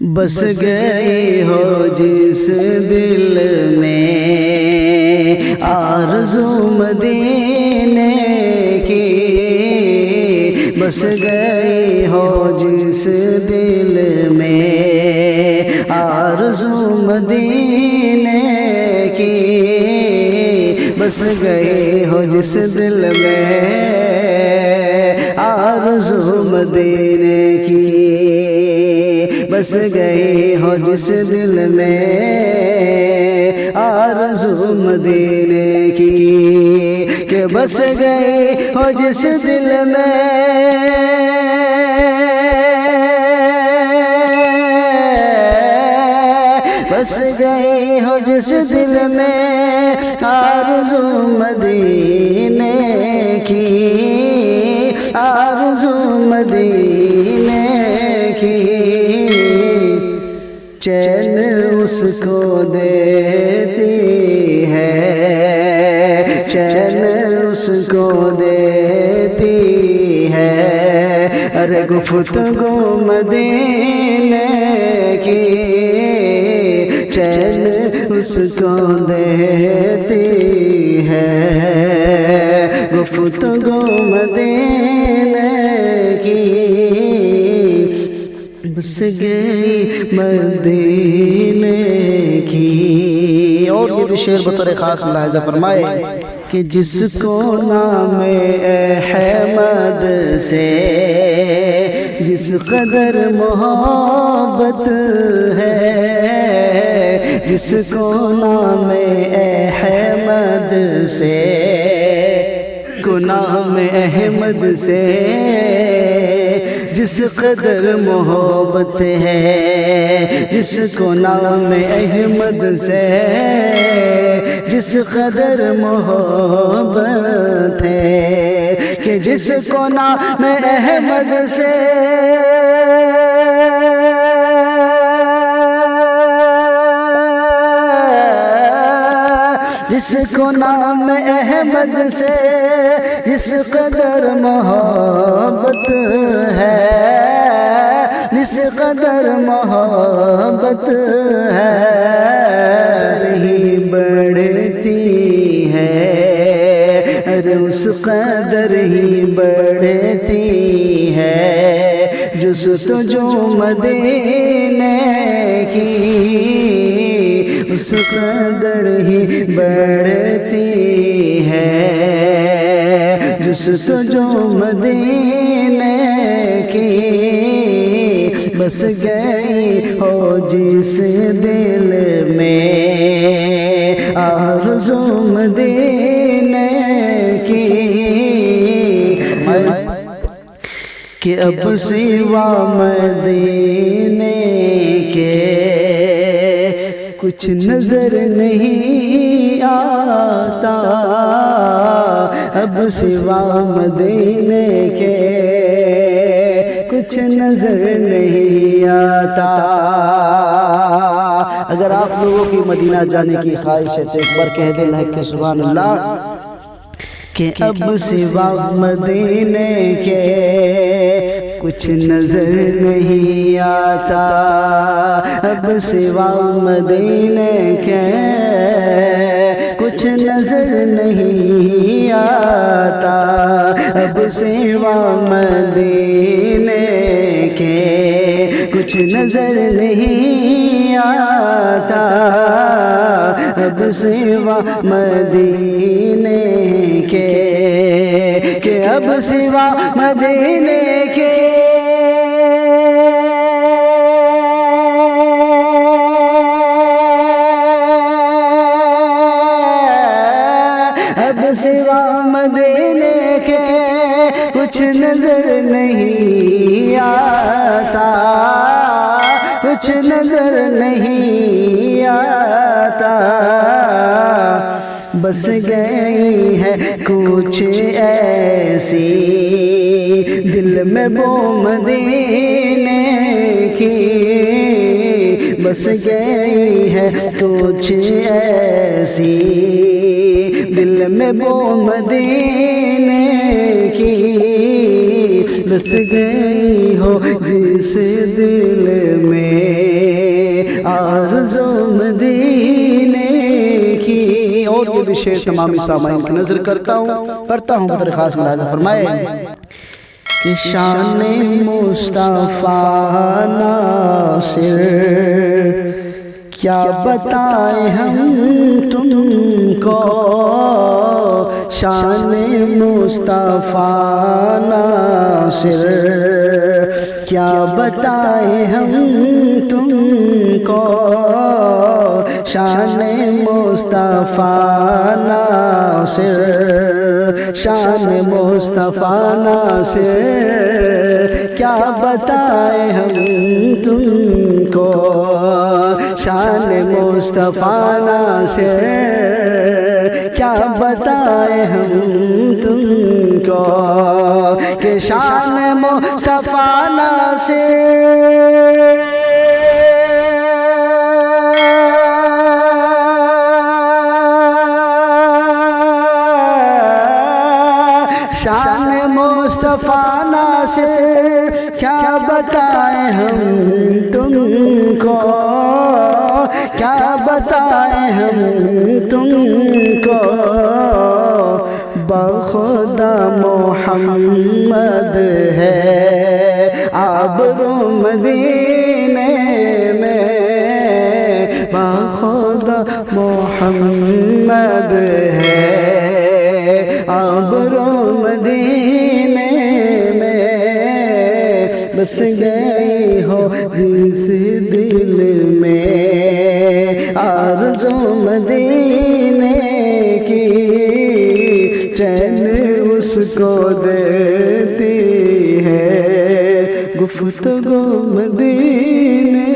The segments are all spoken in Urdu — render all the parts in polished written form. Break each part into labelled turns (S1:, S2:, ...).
S1: بس گئی ہو جس دل میں آرزو مدینے کی، بس گئی ہو جس دل میں آرزو مدینے کی، بس گئی ہو جس دل میں آرزو مدینے کی، بس گئی ہو جس دل میں آرزو مدینے کی، کہ بس گئی ہو جس دل میں بس گئی ہو جس دل میں آرزو مدینے کی، آرزو مدینے کی، چین اس کو دیتی ہے، چین اس کو دیتی ہے، ارے گفتگو مدینے کی، چین اس کو دیتی ہے، گفتگو مدینے کی، بس گئی مدینے کی۔ اور یہ بھی شعر بطور خاص ملاحظہ فرمائے کہ جس کو نام احمد سے جس قدر محبت ہے، جس کو نام احمد سے، کو نام احمد سے جس قدر محبت ہے، جس کو نام احمد سے جس قدر محبت ہے، کہ جس کو نام احمد سے جس کو نام احمد سے جس قدر محبت ہے، جس قدر محبت ہے، ہی بڑھتی ہے، ارے اس قدر ہی بڑھتی ہے، جستجو مدینے کی، اس قدر ہی بڑھتی ہے، جستجو مدینے کی، بس گئی ہو جس دل میں آرزو مدینے کی، کہ اب سوا مدینے کے کچھ نظر نہیں آتا، اب سوا مدینے کے کچھ نظر نہیں آتا۔ اگر آپ لوگوں کی مدینہ جانے کی خواہش ہے تو ایک بار کہہ دینا کہ سبحان اللہ، کہ اب سوا مدینے کے کچھ نظر نہیں آتا، اب سوا مدینے کے کچھ نظر نہیں آتا، اب سوا مدینے کے کچھ نظر نہیں آتا، اب سوا مدینے کے، کہ اب سوا مدینے کے اب سوا مدینے کے کچھ نظر نہیں آتا، کچھ نظر نہیں آتا، بس گئی ہے کچھ ایسی دل میں وہ مدینے کی، بس گئی ہے کچھ ایسی دل میں وہ مدینے کی، بس گئی ہو جس دل میں بھی شعر تمامی سامعین کی نظر کرتا ہوں بطور خاص ملاحظہ فرمائے کہ شان مصطفیٰ ناصر کیا بتائیں ہم تم کو، شان مصطفیٰ ناصر کیا بتائیں ہم تم کو، شان مصطفیٰ ناصر، شان مصطفیٰ ناصر کیا بتائیں ہم تم کو، شان مصطفیٰ ناصر کیا بتائیں ہم تم کو، کہ شان مصطفیٰ ناصر شان مصطفیٰ ناصر کیا بتائیں ہم تم کو، کیا بتائیں ہم تم کو، بخدا محمد ہے آبرو مدینے میں، بخدا محمد ہے آبرو مدینے میں، بس گئی ہو جس دل میں آرزو مدینے کی، چین اس کو دیتی ہے گفتگو مدینے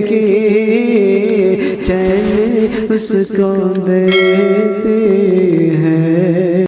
S1: کی، چین اس کو دیتی